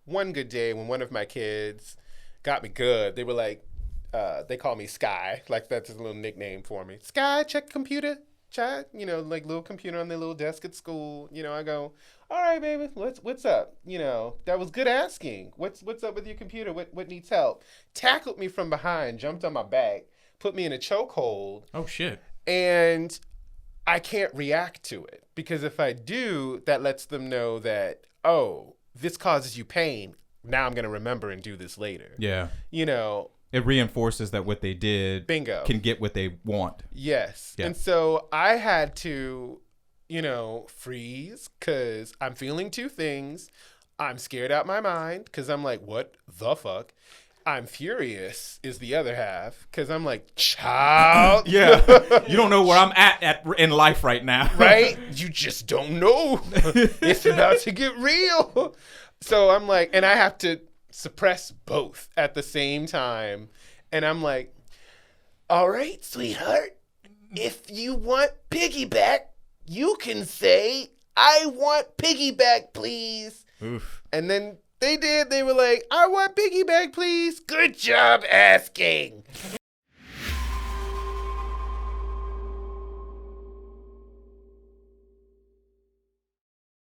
one good day when one of my kids got me good, they were like, they call me Sky. Like, that's a little nickname for me. Sky, check computer. Chat, like little computer on their little desk at school. I go, all right, baby, what's up? That was good asking. What's up with your computer? What needs help? Tackled me from behind, jumped on my back, put me in a chokehold. Oh, shit. And I can't react to it because if I do, that lets them know that, oh, this causes you pain. Now I'm going to remember and do this later. Yeah. It reinforces that what they did bingo can get what they want. Yes. Yeah. And so I had to, freeze because I'm feeling two things. I'm scared out my mind because I'm like, what the fuck? I'm furious is the other half because I'm like, child. Yeah. You don't know where I'm at in life right now. Right? You just don't know. It's about to get real. So I'm like, and I have to suppress both at the same time. And I'm like, all right, sweetheart, if you want piggyback, you can say, I want piggyback, please. Oof. And then they did. They were like, I want piggyback, please. Good job asking.